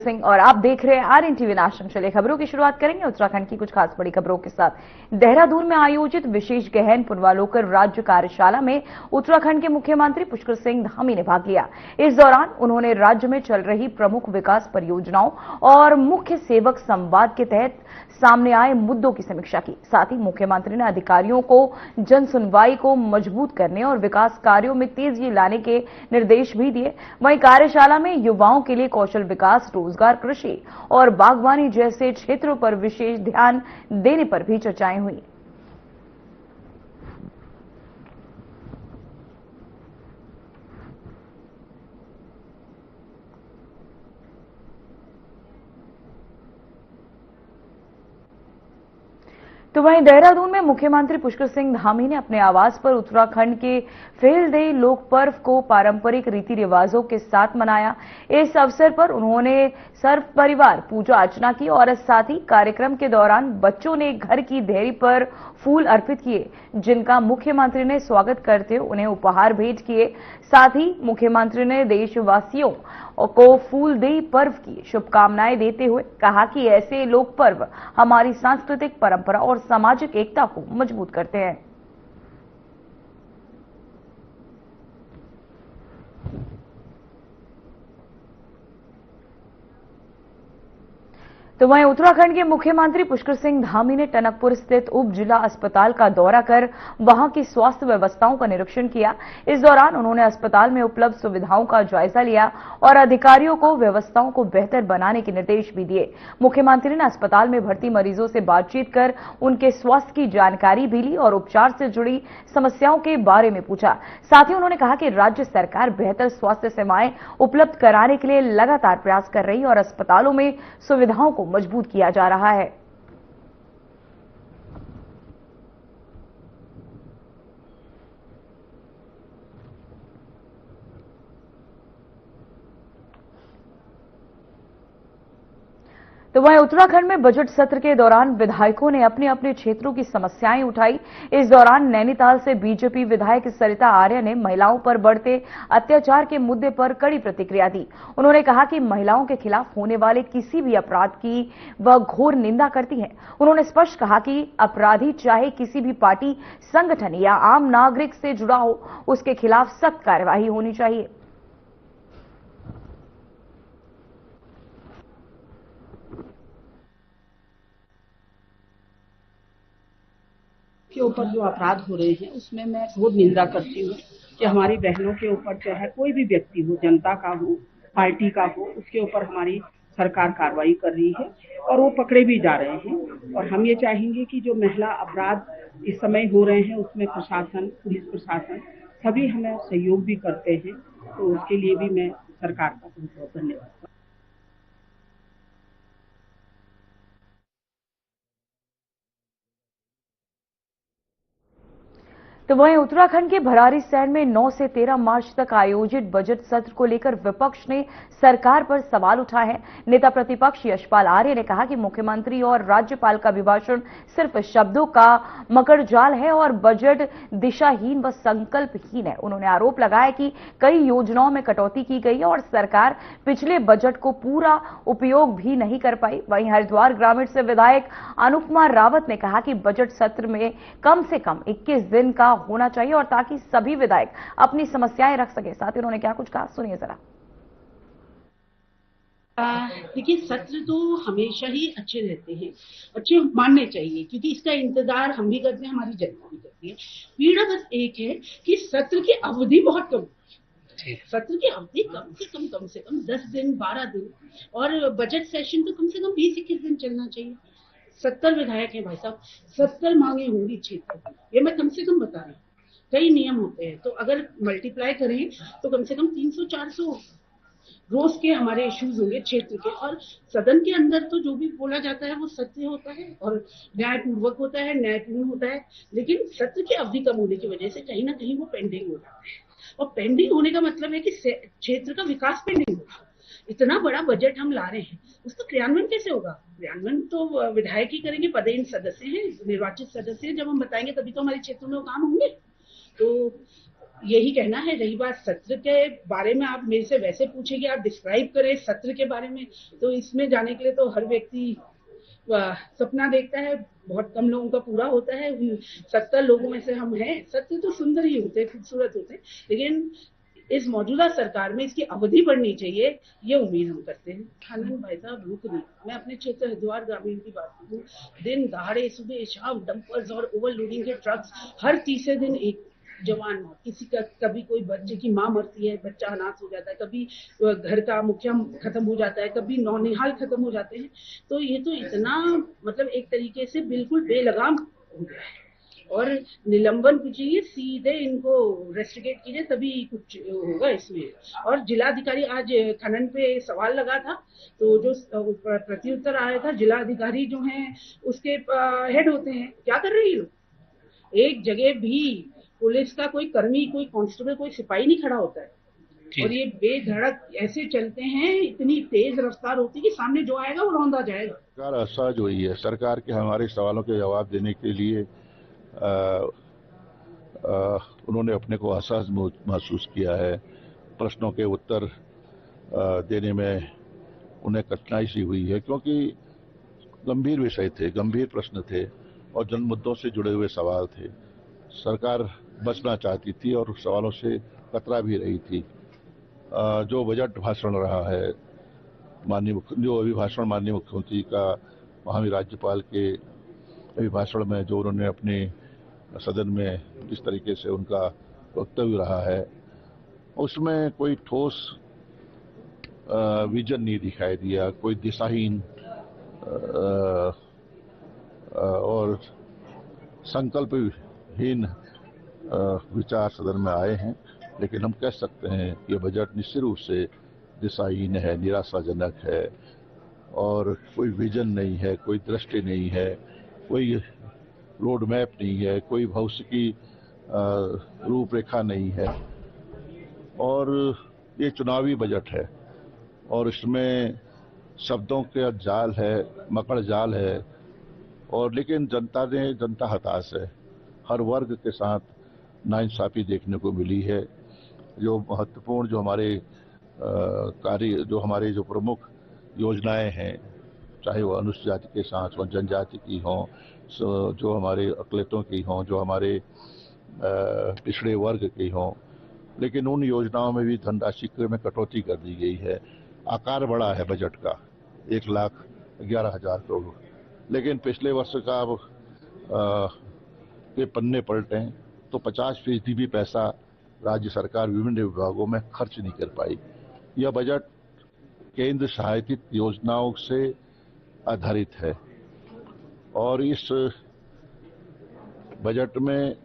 सिंह और आप देख रहे हैं RNTV नेशनल। चलिए खबरों की शुरुआत करेंगे उत्तराखंड की कुछ खास बड़ी खबरों के साथ। देहरादून में आयोजित विशेष गहन पूर्वालोकन राज्य कार्यशाला में उत्तराखंड के मुख्यमंत्री पुष्कर सिंह धामी ने भाग लिया। इस दौरान उन्होंने राज्य में चल रही प्रमुख विकास परियोजनाओं और मुख्य सेवक संवाद के तहत सामने आए मुद्दों की समीक्षा की। साथ ही मुख्यमंत्री ने अधिकारियों को जन सुनवाई को मजबूत करने और विकास कार्यों में तेजी लाने के निर्देश भी दिए। वहीं कार्यशाला में युवाओं के लिए कौशल विकास, रोजगार, कृषि और बागवानी जैसे क्षेत्रों पर विशेष ध्यान देने पर भी चर्चाएं हुई। तो वहीं देहरादून में मुख्यमंत्री पुष्कर सिंह धामी ने अपने आवास पर उत्तराखंड के फेलदेई लोक पर्व को पारंपरिक रीति रिवाजों के साथ मनाया। इस अवसर पर उन्होंने सर्व परिवार पूजा अर्चना की और साथ ही कार्यक्रम के दौरान बच्चों ने घर की देहरी पर फूल अर्पित किए, जिनका मुख्यमंत्री ने स्वागत करते हुए उन्हें उपहार भेंट किए। साथ ही मुख्यमंत्री ने देशवासियों को फूलदेई पर्व की शुभकामनाएं देते हुए कहा कि ऐसे लोक पर्व हमारी सांस्कृतिक परंपरा और सामाजिक एकता को मजबूत करते हैं। तो वहीं उत्तराखंड के मुख्यमंत्री पुष्कर सिंह धामी ने टनकपुर स्थित उप जिला अस्पताल का दौरा कर वहां की स्वास्थ्य व्यवस्थाओं का निरीक्षण किया। इस दौरान उन्होंने अस्पताल में उपलब्ध सुविधाओं का जायजा लिया और अधिकारियों को व्यवस्थाओं को बेहतर बनाने के निर्देश भी दिए। मुख्यमंत्री ने अस्पताल में भर्ती मरीजों से बातचीत कर उनके स्वास्थ्य की जानकारी भी ली और उपचार से जुड़ी समस्याओं के बारे में पूछा। साथ ही उन्होंने कहा कि राज्य सरकार बेहतर स्वास्थ्य सेवाएं उपलब्ध कराने के लिए लगातार प्रयास कर रही है और अस्पतालों में सुविधाओं को मजबूत किया जा रहा है। तो वहीं उत्तराखंड में बजट सत्र के दौरान विधायकों ने अपने अपने क्षेत्रों की समस्याएं उठाई। इस दौरान नैनीताल से बीजेपी विधायक सरिता आर्य ने महिलाओं पर बढ़ते अत्याचार के मुद्दे पर कड़ी प्रतिक्रिया दी। उन्होंने कहा कि महिलाओं के खिलाफ होने वाले किसी भी अपराध की वह घोर निंदा करती हैं। उन्होंने स्पष्ट कहा कि अपराधी चाहे किसी भी पार्टी, संगठन या आम नागरिक से जुड़ा हो, उसके खिलाफ सख्त कार्यवाही होनी चाहिए। के ऊपर जो अपराध हो रहे हैं उसमें मैं बहुत निंदा करती हूँ कि हमारी बहनों के ऊपर चाहे कोई भी व्यक्ति हो, जनता का हो, पार्टी का हो, उसके ऊपर हमारी सरकार कार्रवाई कर रही है और वो पकड़े भी जा रहे हैं। और हम ये चाहेंगे कि जो महिला अपराध इस समय हो रहे हैं उसमें प्रशासन, पुलिस प्रशासन सभी हमें सहयोग भी करते हैं, तो उसके लिए भी मैं सरकार का बहुत बहुत धन्यवाद। तो वहीं उत्तराखंड के भराड़ीसैंण में 9 से 13 मार्च तक आयोजित बजट सत्र को लेकर विपक्ष ने सरकार पर सवाल उठाए हैं। नेता प्रतिपक्ष यशपाल आर्य ने कहा कि मुख्यमंत्री और राज्यपाल का अभिभाषण सिर्फ शब्दों का मकड़जाल है और बजट दिशाहीन व संकल्पहीन है। उन्होंने आरोप लगाया कि कई योजनाओं में कटौती की गई है और सरकार पिछले बजट को पूरा उपयोग भी नहीं कर पाई। वहीं हरिद्वार ग्रामीण से विधायक अनुपमा रावत ने कहा कि बजट सत्र में कम से कम 21 दिन का होना चाहिए और ताकि सभी विधायक अपनी समस्याएं रख सके। साथ ही उन्होंने क्या कुछ कहा, सुनिए जरा। देखिए, सत्र तो हमेशा ही अच्छे रहते हैं, अच्छे मानने चाहिए, क्योंकि इसका इंतजार हम भी करते हैं, हमारी जनता भी करती है। पीड़ा बस एक है कि सत्र की अवधि बहुत कम, सत्र की अवधि कम से कम 10 दिन 12 दिन और बजट सेशन तो कम से कम 20-21 दिन चलना चाहिए। 70 विधायक हैं भाई साहब, 70 मांगे होंगी क्षेत्र की, ये मैं कम से कम बता रही हूँ। कई नियम होते हैं, तो अगर मल्टीप्लाई करें तो कम से कम 300-400 रोज के हमारे इश्यूज होंगे क्षेत्र के। और सदन के अंदर तो जो भी बोला जाता है वो सत्य होता है और न्यायपूर्वक होता है, न्यायपूर्ण होता है, लेकिन सत्र की अवधि कम होने की वजह से कहीं ना कहीं वो पेंडिंग हो जाता है। और पेंडिंग होने का मतलब है कि क्षेत्र का विकास पेंडिंग होगा। इतना बड़ा बजट हम ला रहे हैं, उसका क्रियान्वयन कैसे होगा? क्रियान्वयन तो विधायक ही करेंगे, पदेन सदस्य हैं, निर्वाचित सदस्य हैं। जब हम बताएंगे तभी तो हमारे क्षेत्र में वो काम होंगे। तो यही कहना है। रही बात सत्र के बारे में, आप मेरे से वैसे पूछे कि आप डिस्क्राइब करें सत्र के बारे में, तो इसमें जाने के लिए तो हर व्यक्ति सपना देखता है, बहुत कम लोगों का पूरा होता है। 70 लोगों में से हम हैं। सत्र तो सुंदर ही होते, खूबसूरत होते, लेकिन इस मौजूदा सरकार में इसकी अवधि बढ़नी चाहिए, ये उम्मीद हम करते हैं। खनन भाई साहब रुक नहीं। मैं अपने क्षेत्र हरिद्वार ग्रामीण की बात करूँ, दिन दहाड़े सुबह शाम डंपर्स और ओवरलोडिंग के ट्रक्स, हर तीसरे दिन एक जवान मौत, किसी का, कभी कोई बच्चे की माँ मरती है, बच्चा अनाथ हो जाता है, कभी घर का मुखिया खत्म हो जाता है, कभी नौनिहाल खत्म हो जाते हैं। तो ये तो इतना, मतलब एक तरीके से बिल्कुल बेलगाम हो गया है। और निलंबन कीजिए, सीधे इनको रेस्ट्रिकेट कीजिए, तभी कुछ होगा इसमें। और जिलाधिकारी, आज खनन पे सवाल लगा था, तो जो प्रत्युत्तर आया था, जिलाधिकारी जो हैं उसके हेड होते हैं, क्या कर रही हो? एक जगह भी पुलिस का कोई कर्मी, कोई कांस्टेबल, कोई सिपाही नहीं खड़ा होता है। और ये बेधड़क ऐसे चलते हैं, इतनी तेज रफ्तार होती है कि सामने जो आएगा वो रौंदा जाएगा। सरकार असहज हुई है। सरकार के हमारे सवालों के जवाब देने के लिए उन्होंने अपने को असहज महसूस किया है। प्रश्नों के उत्तर देने में उन्हें कठिनाई सी हुई है, क्योंकि गंभीर विषय थे, गंभीर प्रश्न थे और जन मुद्दों से जुड़े हुए सवाल थे। सरकार बचना चाहती थी और सवालों से कतरा भी रही थी। जो बजट भाषण रहा है, जो अभिभाषण माननीय मुख्यमंत्री का महामहिम राज्यपाल के अभिभाषण में जो उन्होंने अपने सदन में जिस तरीके से उनका वक्तव्य रहा है, उसमें कोई ठोस विजन नहीं दिखाई दिया। कोई दिशाहीन और संकल्पहीन विचार सदन में आए हैं। लेकिन हम कह सकते हैं कि यह बजट निश्चित रूप से दिशाहीन है, निराशाजनक है और कोई विजन नहीं है, कोई दृष्टि नहीं है, कोई रोड मैप नहीं है, कोई भविष्य की रूपरेखा नहीं है। और ये चुनावी बजट है और इसमें शब्दों का जाल है, मकड़ जाल है। और लेकिन जनता हताश है। हर वर्ग के साथ नाइंसाफी देखने को मिली है। जो महत्वपूर्ण, जो हमारे कार्य, जो हमारे जो प्रमुख योजनाएं हैं, चाहे वो अनुसूचित जाति के साथ हो, जनजाति की हों, जो हमारे अकलियतों की हों, जो हमारे पिछड़े वर्ग की हों, लेकिन उन योजनाओं में भी धनराशि में कटौती कर दी गई है। आकार बड़ा है बजट का, 1,11,000 करोड़, लेकिन पिछले वर्ष का अब के पन्ने पलटें तो 50% भी पैसा राज्य सरकार विभिन्न विभागों में खर्च नहीं कर पाई। यह बजट केंद्र सहायतित योजनाओं से आधारित है और इस बजट में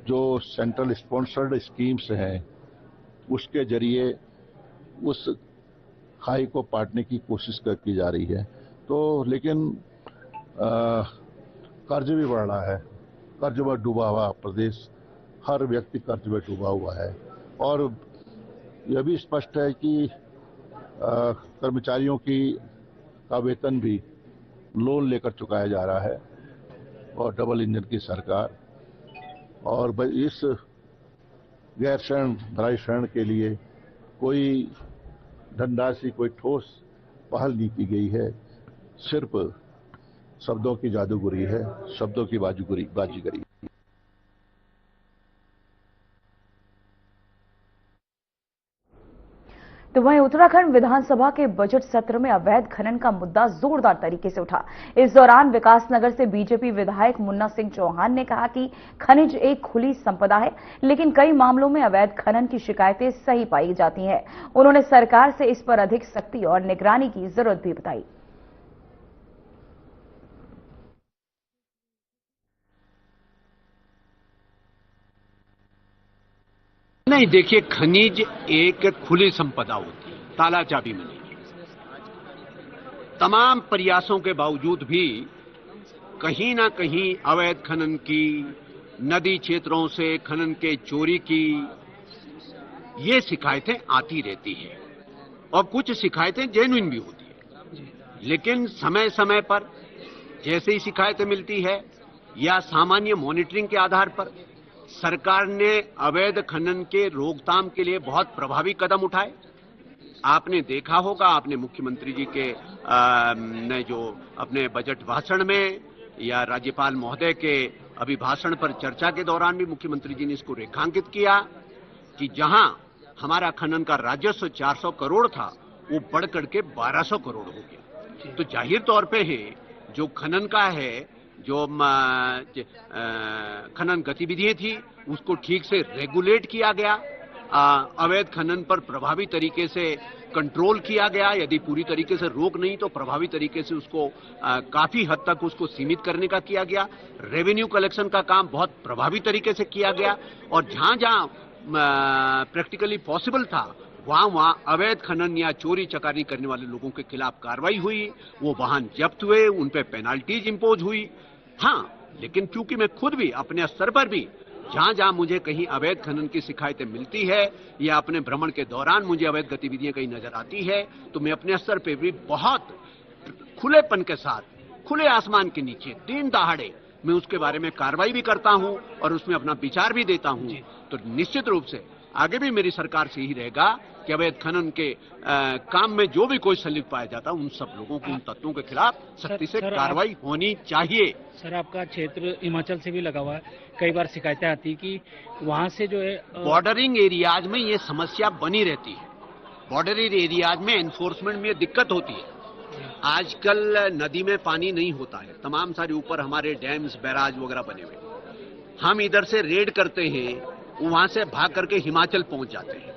जो सेंट्रल स्पॉन्सर्ड स्कीम्स हैं, उसके जरिए उस खाई को पाटने की कोशिश की जा रही है। तो लेकिन कर्ज भी बढ़ रहा है। कर्ज में डूबा हुआ प्रदेश, हर व्यक्ति कर्ज में डूबा हुआ है। और यह भी स्पष्ट है कि कर्मचारियों का वेतन भी लोन लेकर चुकाया जा रहा है और डबल इंजन की सरकार। और इस गैर शरण धराई शरण के लिए कोई धनराशि, कोई ठोस पहल नहीं की गई है। सिर्फ शब्दों की जादूगरी है, शब्दों की बाजीगरी। तो वहीं उत्तराखंड विधानसभा के बजट सत्र में अवैध खनन का मुद्दा जोरदार तरीके से उठा। इस दौरान विकासनगर से बीजेपी विधायक मुन्ना सिंह चौहान ने कहा कि खनिज एक खुली संपदा है, लेकिन कई मामलों में अवैध खनन की शिकायतें सही पाई जाती हैं। उन्होंने सरकार से इस पर अधिक सख्ती और निगरानी की जरूरत भी बताई। नहीं, देखिए, खनिज एक खुली संपदा होती है, ताला चाबी में नहीं। तमाम प्रयासों के बावजूद भी कहीं ना कहीं अवैध खनन की, नदी क्षेत्रों से खनन के चोरी की, ये शिकायतें आती रहती हैं और कुछ शिकायतें जेन्युइन भी होती है। लेकिन समय समय पर जैसे ही शिकायतें मिलती है या सामान्य मॉनिटरिंग के आधार पर सरकार ने अवैध खनन के रोकथाम के लिए बहुत प्रभावी कदम उठाए। आपने देखा होगा, आपने मुख्यमंत्री जी के ने जो अपने बजट भाषण में या राज्यपाल महोदय के अभिभाषण पर चर्चा के दौरान भी मुख्यमंत्री जी ने इसको रेखांकित किया कि जहां हमारा खनन का राजस्व 400 करोड़ था, वो बढ़कर के 1200 करोड़ हो गया। तो जाहिर तौर पे है जो खनन का है, जो खनन गतिविधियां थी, उसको ठीक से रेगुलेट किया गया, अवैध खनन पर प्रभावी तरीके से कंट्रोल किया गया। यदि पूरी तरीके से रोक नहीं तो प्रभावी तरीके से उसको काफी हद तक उसको सीमित करने का किया गया। रेवेन्यू कलेक्शन का काम बहुत प्रभावी तरीके से किया गया और जहां जहां प्रैक्टिकली पॉसिबल था वहां अवैध खनन या चोरी चकारी करने वाले लोगों के खिलाफ कार्रवाई हुई, वो वाहन जब्त हुए, उन पे पेनाल्टीज इंपोज हुई। हाँ, लेकिन चूंकि मैं खुद भी अपने स्तर पर भी जहां जहां मुझे कहीं अवैध खनन की शिकायतें मिलती है या अपने भ्रमण के दौरान मुझे अवैध गतिविधियां कहीं नजर आती है, तो मैं अपने स्तर पे भी बहुत खुलेपन के साथ, खुले आसमान के नीचे, दिन दहाड़े मैं उसके बारे में कार्रवाई भी करता हूं और उसमें अपना विचार भी देता हूं। तो निश्चित रूप से आगे भी मेरी सरकार से ही रहेगा कि अवैध खनन के काम में जो भी कोई संलिप्त पाया जाता है, उन सब लोगों को, उन तत्वों के खिलाफ सख्ती से कार्रवाई होनी चाहिए। सर, आपका क्षेत्र हिमाचल से भी लगा हुआ है, कई बार शिकायतें आती कि वहां से जो है बॉर्डरिंग एरियाज में ये समस्या बनी रहती है। बॉर्डरिंग एरियाज में एनफोर्समेंट में दिक्कत होती है। आजकल नदी में पानी नहीं होता है, तमाम सारे ऊपर हमारे डैम्स, बैराज वगैरह बने हुए, हम इधर से रेड करते हैं, वहां से भाग करके हिमाचल पहुंच जाते हैं।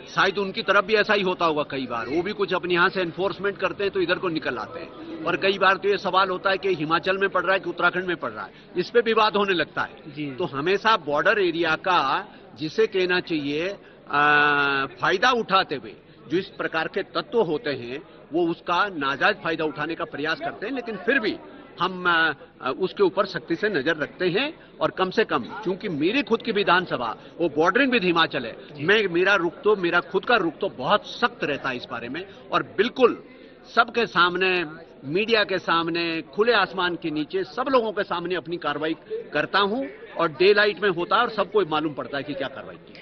शायद उनकी तरफ भी ऐसा ही होता होगा कई बार, वो भी कुछ अपने यहां से एनफोर्समेंट करते हैं तो इधर को निकल आते हैं। और कई बार तो ये सवाल होता है कि हिमाचल में पड़ रहा है कि उत्तराखंड में पड़ रहा है, इस पे विवाद होने लगता है। तो हमेशा बॉर्डर एरिया का, जिसे कहना चाहिए फायदा उठाते हुए जो इस प्रकार के तत्व होते हैं, वो उसका नाजायज फायदा उठाने का प्रयास करते हैं, लेकिन फिर भी हम उसके ऊपर सख्ती से नजर रखते हैं। और कम से कम, क्योंकि मेरी खुद की विधानसभा वो बॉर्डरिंग विद हिमाचल है, मेरा खुद का रुख तो बहुत सख्त रहता है इस बारे में। और बिल्कुल सबके सामने, मीडिया के सामने, खुले आसमान के नीचे, सब लोगों के सामने अपनी कार्रवाई करता हूं और डे लाइट में होता है और सबको मालूम पड़ता है कि क्या कार्रवाई की।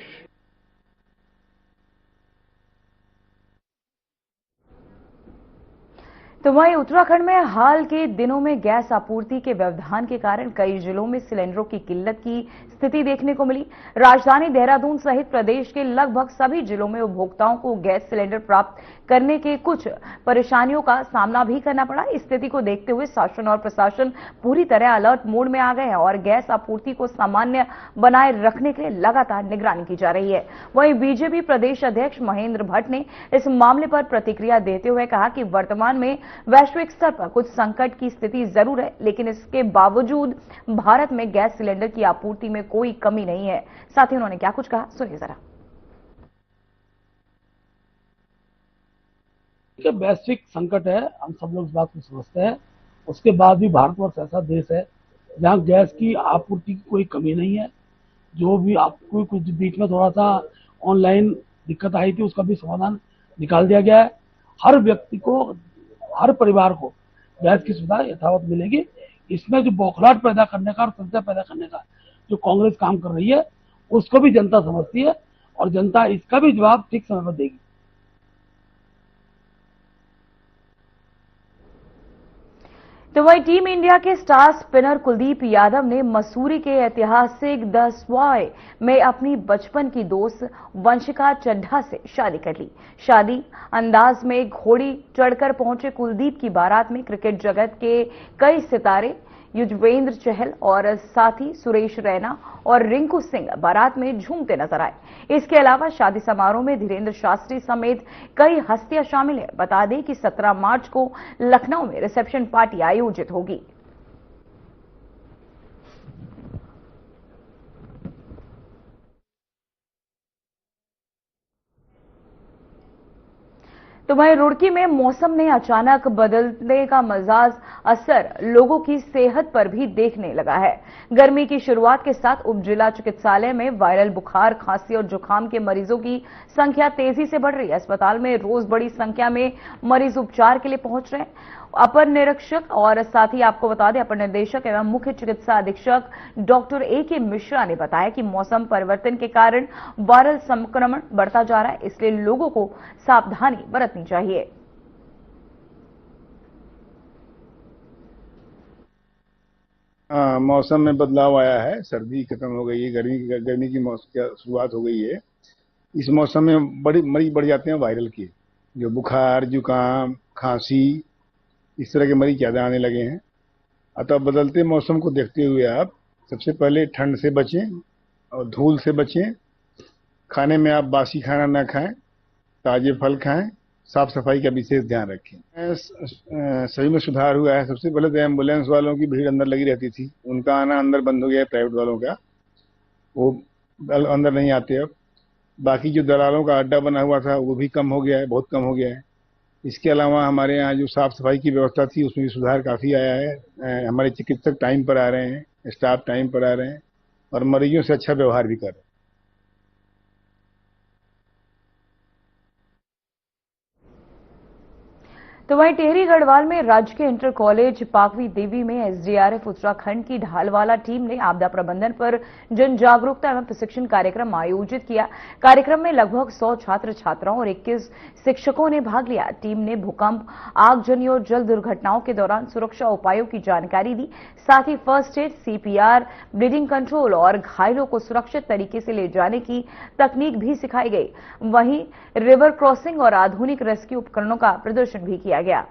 तो वहीं उत्तराखंड में हाल के दिनों में गैस आपूर्ति के व्यवधान के कारण कई जिलों में सिलेंडरों की किल्लत की स्थिति देखने को मिली। राजधानी देहरादून सहित प्रदेश के लगभग सभी जिलों में उपभोक्ताओं को गैस सिलेंडर प्राप्त करने के कुछ परेशानियों का सामना भी करना पड़ा। इस स्थिति को देखते हुए शासन और प्रशासन पूरी तरह अलर्ट मोड में आ गए हैं और गैस आपूर्ति को सामान्य बनाए रखने के लिए लगातार निगरानी की जा रही है। वहीं बीजेपी प्रदेश अध्यक्ष महेंद्र भट्ट ने इस मामले पर प्रतिक्रिया देते हुए कहा कि वर्तमान में वैश्विक स्तर पर कुछ संकट की स्थिति जरूर है, लेकिन इसके बावजूद भारत में गैस सिलेंडर की आपूर्ति में कोई कमी नहीं है। साथ ही उन्होंने क्या कुछ कहा, सुनिए जरा। वैश्विक संकट है, हम सब लोग इस बात को समझते हैं। उसके बाद भी भारतवर्ष ऐसा देश है जहां गैस की आपूर्ति की कोई कमी नहीं है। जो भी आपको कुछ बीच में थोड़ा सा ऑनलाइन दिक्कत आई थी, उसका भी समाधान निकाल दिया गया है। हर व्यक्ति को, हर परिवार को गैस की सुविधा यथावत मिलेगी। इसमें जो बौखलाहट पैदा करने का और संशय पैदा करने का जो कांग्रेस काम कर रही है, उसको भी जनता समझती है और जनता इसका भी जवाब ठीक समय पर देगी। तो वही टीम इंडिया के स्टार स्पिनर कुलदीप यादव ने मसूरी के ऐतिहासिक द स्वाय में अपनी बचपन की दोस्त वंशिका चड्ढा से शादी कर ली। शादी अंदाज में घोड़ी चढ़कर पहुंचे कुलदीप की बारात में क्रिकेट जगत के कई सितारे, युजवेंद्र चहल और साथी सुरेश रैना और रिंकू सिंह बारात में झूमते नजर आए। इसके अलावा शादी समारोह में धीरेन्द्र शास्त्री समेत कई हस्तियां शामिल हैं। बता दें कि 17 मार्च को लखनऊ में रिसेप्शन पार्टी आयोजित होगी। तो वहीं रुड़की में मौसम ने अचानक बदलने का मजाज असर लोगों की सेहत पर भी देखने लगा है। गर्मी की शुरुआत के साथ उप जिला चिकित्सालय में वायरल बुखार, खांसी और जुकाम के मरीजों की संख्या तेजी से बढ़ रही है। अस्पताल में रोज बड़ी संख्या में मरीज उपचार के लिए पहुंच रहे हैं। अपर निरीक्षक और साथ ही आपको बता दें अपर निदेशक एवं मुख्य चिकित्सा अधीक्षक डॉक्टर A.K. मिश्रा ने बताया कि मौसम परिवर्तन के कारण वायरल संक्रमण बढ़ता जा रहा है, इसलिए लोगों को सावधानी बरतनी चाहिए। मौसम में बदलाव आया है, सर्दी खत्म हो गई है, गर्मी की शुरुआत हो गई है। इस मौसम में बड़ी मरीज बढ़ जाते हैं वायरल के, जो बुखार, जुकाम, खांसी, इस तरह के मरीज ज्यादा आने लगे हैं। अतः बदलते मौसम को देखते हुए आप सबसे पहले ठंड से बचें और धूल से बचें। खाने में आप बासी खाना न खाएं, ताजे फल खाएं, साफ सफाई का विशेष ध्यान रखें। सभी में सुधार हुआ है। सबसे पहले तो एम्बुलेंस वालों की भीड़ अंदर लगी रहती थी, उनका आना अंदर बंद हो गया है। प्राइवेट वालों का वो अंदर नहीं आते अब। बाकी जो दलालों का अड्डा बना हुआ था वो भी कम हो गया है, बहुत कम हो गया है। इसके अलावा हमारे यहाँ जो साफ सफाई की व्यवस्था थी उसमें भी सुधार काफी आया है। हमारे चिकित्सक टाइम पर आ रहे हैं, स्टाफ टाइम पर आ रहे हैं और मरीजों से अच्छा व्यवहार भी कर रहे हैं। तो वहीं टिहरी गढ़वाल में राजकीय इंटर कॉलेज पाकवी देवी में एसडीआरएफ उत्तराखंड की ढालवाला टीम ने आपदा प्रबंधन पर जन जागरूकता एवं प्रशिक्षण कार्यक्रम आयोजित किया। कार्यक्रम में लगभग 100 छात्र छात्राओं और 21 शिक्षकों ने भाग लिया। टीम ने भूकंप, आगजनी और जल दुर्घटनाओं के दौरान सुरक्षा उपायों की जानकारी दी। साथ ही first aid, CPR, bleeding control और घायलों को सुरक्षित तरीके से ले जाने की तकनीक भी सिखाई गई। वहीं रिवर क्रॉसिंग और आधुनिक रेस्क्यू उपकरणों का प्रदर्शन भी किया गया।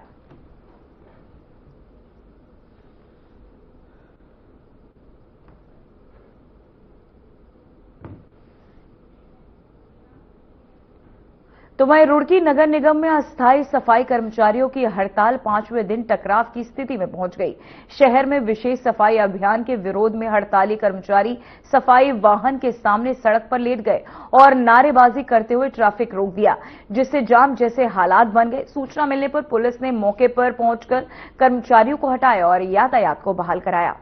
तो वहीं रुड़की नगर निगम में अस्थायी सफाई कर्मचारियों की हड़ताल 5वें दिन टकराव की स्थिति में पहुंच गई। शहर में विशेष सफाई अभियान के विरोध में हड़ताली कर्मचारी सफाई वाहन के सामने सड़क पर लेट गए और नारेबाजी करते हुए ट्रैफिक रोक दिया, जिससे जाम जैसे हालात बन गए। सूचना मिलने पर पुलिस ने मौके पर पहुंचकर कर्मचारियों को हटाया और यातायात को बहाल कराया।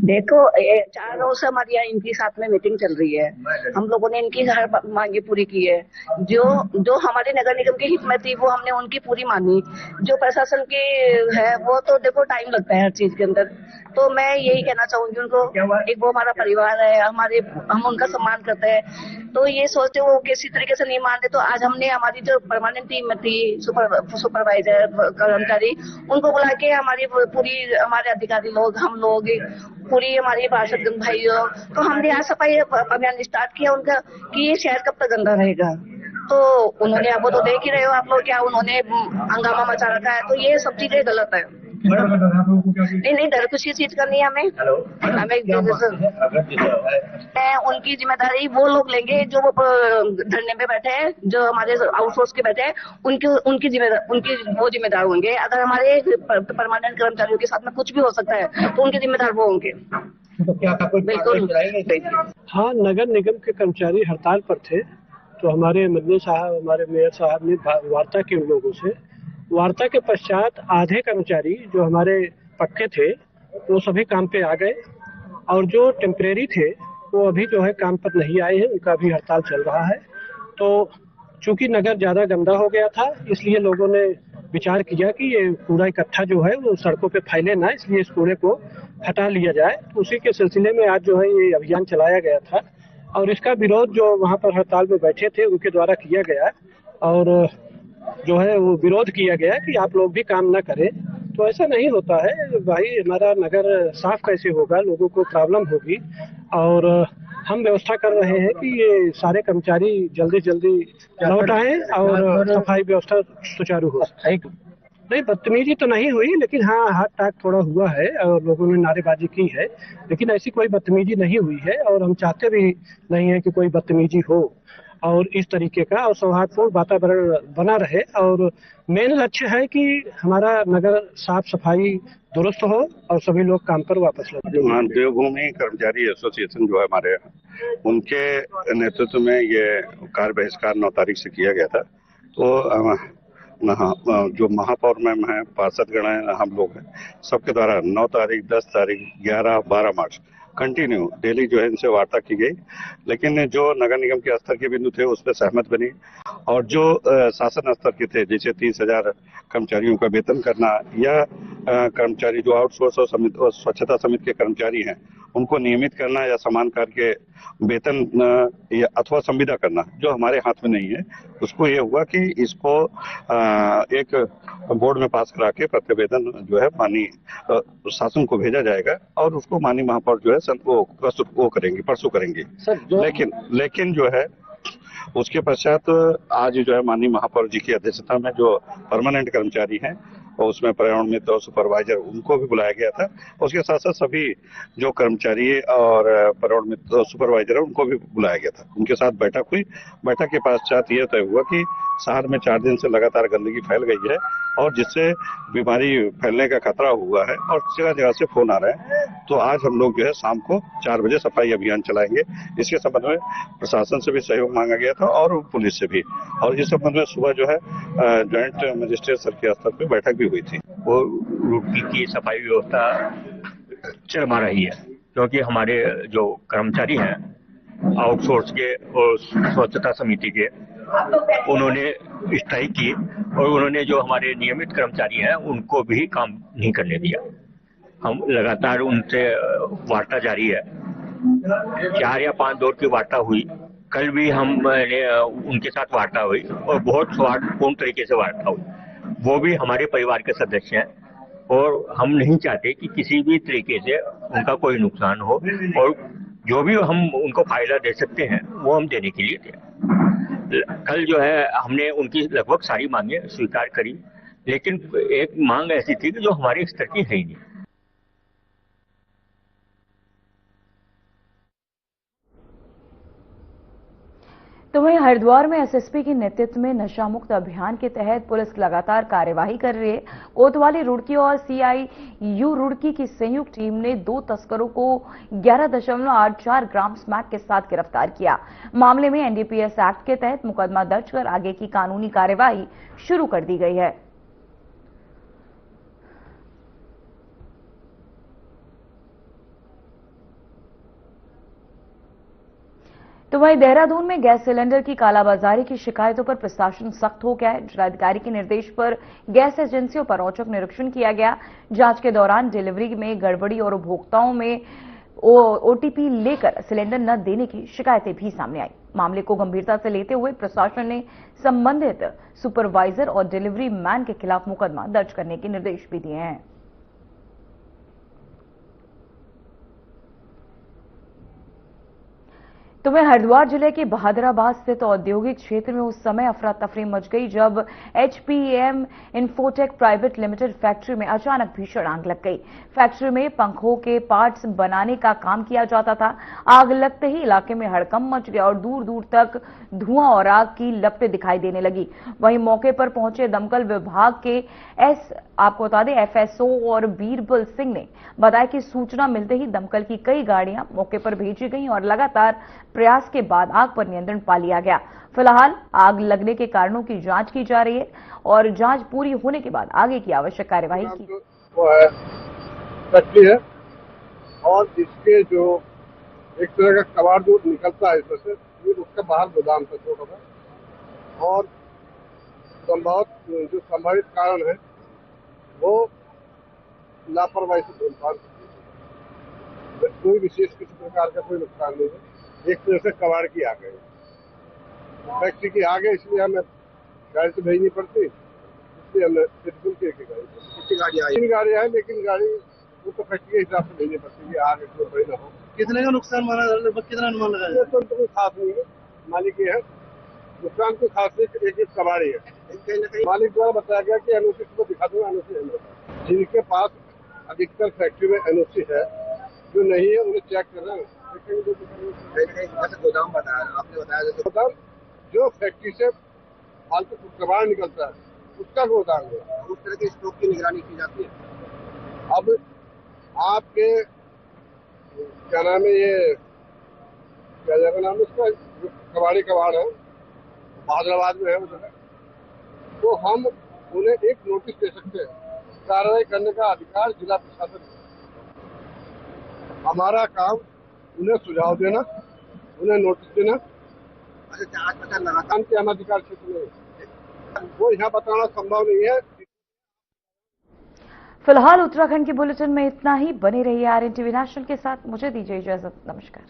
देखो, 4 रोज से हमारी यहाँ इनकी साथ में मीटिंग चल रही है। हम लोगों ने इनकी हर मांगे पूरी की है। जो हमारे नगर निगम की हित में थी वो हमने उनकी पूरी मानी। जो प्रशासन की है वो तो देखो टाइम लगता है हर चीज के अंदर। तो मैं यही कहना चाहूंगी उनको, एक वो हमारा परिवार है, हम उनका सम्मान करते हैं। तो ये सोचते वो किसी तरीके से नहीं मानते। तो आज हमने हमारी जो परमानेंट टीम में थी, सुपरवाइजर, कर्मचारी, उनको बुला के हमारी पूरी हमारे अधिकारी लोग, हम लोग पूरी हमारी पार्षद भाइयों, तो हमने यहाँ सफाई अभियान स्टार्ट किया उनका कि ये शहर कब तक गंदा रहेगा। तो उन्होंने, अब वो तो देख ही रहे हो आप लोग, क्या उन्होंने हंगामा मचा रखा है। तो ये सब चीजें गलत है। नहीं, डर किसी चीज का नहीं है हमें उनकी जिम्मेदारी वो लोग लेंगे जो वो धरने पे बैठे हैं, जो हमारे आउटसोर्स के बैठे हैं, उनकी वो जिम्मेदार होंगे। अगर हमारे परमानेंट कर्मचारियों के साथ में कुछ भी हो सकता है तो उनके जिम्मेदार वो होंगे। बिल्कुल। हाँ, नगर निगम के कर्मचारी हड़ताल पर थे, तो हमारे मंत्री साहब, हमारे मेयर साहब ने वार्ता की उन लोगों से। वार्ता के पश्चात आधे कर्मचारी जो हमारे पक्के थे वो सभी काम पे आ गए और जो टेम्परेरी थे वो अभी जो है काम पर नहीं आए हैं, उनका भी हड़ताल चल रहा है। तो चूंकि नगर ज्यादा गंदा हो गया था, इसलिए लोगों ने विचार किया कि ये कूड़ा इकट्ठा जो है वो सड़कों पे फैले ना, इसलिए इस कूड़े को हटा लिया जाए। तो उसी के सिलसिले में आज जो है ये अभियान चलाया गया था और इसका विरोध जो वहाँ पर हड़ताल में बैठे थे उनके द्वारा किया गया और जो है वो विरोध किया गया कि आप लोग भी काम न करें। तो ऐसा नहीं होता है भाई, हमारा नगर साफ कैसे होगा, लोगों को प्रॉब्लम होगी। और हम व्यवस्था कर रहे हैं कि ये सारे कर्मचारी जल्दी जल्दी लौट आए और सफाई व्यवस्था सुचारू हो। नहीं, बदतमीजी तो नहीं हुई, लेकिन हाँ हाथ टाक थोड़ा हुआ है और लोगों ने नारेबाजी की है, लेकिन ऐसी कोई बदतमीजी नहीं हुई है और हम चाहते भी नहीं है कि कोई बदतमीजी हो और इस तरीके का और सौहार्दपूर्ण वातावरण बना रहे। और मेन लक्ष्य है कि हमारा नगर साफ सफाई दुरुस्त हो और सभी लोग काम पर वापस लौटें। देवभूमि कर्मचारी एसोसिएशन जो है हमारे यहाँ, उनके नेतृत्व में ये कार्य बहिष्कार 9 तारीख से किया गया था। तो जो महापौर मैम है, पार्षद गण है, हम लोग हैं, सबके द्वारा 9 तारीख, 10 तारीख, 11, 12 मार्च कंटिन्यू डेली जो है इनसे वार्ता की गई, लेकिन जो नगर निगम के स्तर के बिंदु थे उस पर सहमत बनी, और जो शासन स्तर के थे, जैसे 30,000 कर्मचारियों का वेतन करना, या कर्मचारी जो आउटसोर्स और स्वच्छता समिति के कर्मचारी हैं उनको नियमित करना, या समान कार्य के वेतन या अथवा संविदा करना, जो हमारे हाथ में नहीं है, उसको ये हुआ कि इसको एक बोर्ड में पास करा के प्रतिवेदन जो है माननीय शासन को भेजा जाएगा, और उसको माननीय महापौर जो है वो करेंगे, परसों करेंगे। लेकिन जो है उसके पश्चात आज जो है माननीय महापौर जी की अध्यक्षता में जो परमानेंट कर्मचारी हैं, और उसमें पर्यावरण मित्र और सुपरवाइजर, उनको भी बुलाया गया था। उसके साथ साथ सभी जो कर्मचारी और पर्यावरण मित्र और सुपरवाइजर है उनको भी बुलाया गया था। उनके साथ बैठक हुई। बैठक के पश्चात यह तय हुआ कि शहर में 4 दिन से लगातार गंदगी फैल गई है, और जिससे बीमारी फैलने का खतरा हुआ है, और जगह जगह से फोन आ रहे हैं। तो आज हम लोग जो है शाम को 4 बजे सफाई अभियान चलाएंगे। इसके संबंध में प्रशासन से भी सहयोग मांगा गया था, और पुलिस से भी, और इस संबंध में सुबह जो है ज्वाइंट मजिस्ट्रेट सर के स्तर पर बैठक भी हुई थी। वो रुड़की की सफाई व्यवस्था चरमा रही है, क्योंकि हमारे जो कर्मचारी हैं आउटसोर्स के और स्वच्छता समिति के, उन्होंने स्ट्राइक की, और उन्होंने जो हमारे नियमित कर्मचारी हैं उनको भी काम नहीं करने दिया। हम लगातार उनसे वार्ता जारी है, 4 या 5 दौर की वार्ता हुई। कल भी हमने उनके साथ वार्ता हुई, और बहुत सौहार्दपूर्ण तरीके से वार्ता हुई। वो भी हमारे परिवार के सदस्य हैं, और हम नहीं चाहते कि किसी भी तरीके से उनका कोई नुकसान हो, और जो भी हम उनको फायदा दे सकते हैं वो हम देने के लिए थे। कल जो है हमने उनकी लगभग सारी मांगें स्वीकार करी, लेकिन एक मांग ऐसी थी कि जो हमारे स्तर की है ही नहीं। तो वहीं हरिद्वार में एसएसपी के नेतृत्व में नशा मुक्त अभियान के तहत पुलिस लगातार कार्यवाही कर रही है। कोतवाली रुड़की और सीआईयू रुड़की की संयुक्त टीम ने 2 तस्करों को 11.84 ग्राम स्मैक के साथ गिरफ्तार किया। मामले में एनडीपीएस एक्ट के तहत मुकदमा दर्ज कर आगे की कानूनी कार्यवाही शुरू कर दी गई है। तो वहीं देहरादून में गैस सिलेंडर की कालाबाजारी की शिकायतों पर प्रशासन सख्त हो गया है। जिलाधिकारी के निर्देश पर गैस एजेंसियों पर औचक निरीक्षण किया गया। जांच के दौरान डिलीवरी में गड़बड़ी और उपभोक्ताओं में ओटीपी लेकर सिलेंडर न देने की शिकायतें भी सामने आई। मामले को गंभीरता से लेते हुए प्रशासन ने संबंधित सुपरवाइजर और डिलीवरी मैन के खिलाफ मुकदमा दर्ज करने के निर्देश भी दिए हैं। तो वहीं हरिद्वार जिले के बहादुराबाद स्थित औद्योगिक क्षेत्र में उस समय अफरा तफरी मच गई जब HPM infotech private limited factory में अचानक भीषण आग लग गई। फैक्ट्री में पंखों के पार्ट्स बनाने का काम किया जाता था। आग लगते ही इलाके में हड़कंप मच गया और दूर दूर तक धुआं और आग की लपटें दिखाई देने लगी। वहीं मौके पर पहुंचे दमकल विभाग के आपको बता दें एफएसओ और बीरबल सिंह ने बताया कि सूचना मिलते ही दमकल की कई गाड़ियां मौके पर भेजी गई और लगातार प्रयास के बाद आग पर नियंत्रण पा लिया गया। फिलहाल आग लगने के कारणों की जांच की जा रही है और जांच पूरी होने के बाद आगे की आवश्यक कार्यवाही की फैक्ट्री है, और इसके जो एक तरह का कबाड़ जो निकलता है इसमें से, ये उसका बाहर गोदाम था छोटा सा, और जो संभावित कारण है वो लापरवाही से कोई विशेष किसी प्रकार का कोई नुकसान नहीं है। एक तरह से कबाड़ की आ गई, फैक्ट्री की आ गई, इसलिए हमें गाड़ी तो भेजनी पड़ती, इसलिए हमने बिल्कुल तीन गाड़ियाँ हैं, लेकिन गाड़ी वो तो फैक्ट्री के हिसाब से भेजनी पड़ती है, आगे कोई बड़ी ना हो। कितने का नुकसान माना, लगभग कितना अनुमान लगाया? तो कोई खास नहीं है, मालिक ही है, नुकसान कोई खास नहीं, एक कबाड़ी है। मालिक द्वारा बताया गया कि एनओसी को दिखा दूंगा, एनओसी है, जिनके पास अधिकतर फैक्ट्री में एनओसी है, जो नहीं है उन्हें चेक करना है। गोदाम बताया आपने, बताया जैसे गोदाम जो फैक्ट्री से फालतू कबाड़ निकलता है उसका गोदाम है, उस तरह के स्टॉक की निगरानी की जाती है। अब आपके क्या नाम है, ये क्या जगह नाम है उसका, जो कबाड़ है बहादुराबाद में है वो जगह, तो हम उन्हें एक नोटिस दे सकते हैं। कार्रवाई करने का अधिकार जिला प्रशासन है। हमारा काम उन्हें सुझाव देना, उन्हें नोटिस देना। अच्छा, आज पता लगा काम के अनाधिकार क्षेत्र में वो यहाँ बताना संभव नहीं है। फिलहाल उत्तराखंड के बुलेटिन में इतना ही। बने रहिए आरएनटीवी नेशनल के साथ। मुझे दीजिए इजाजत। नमस्कार।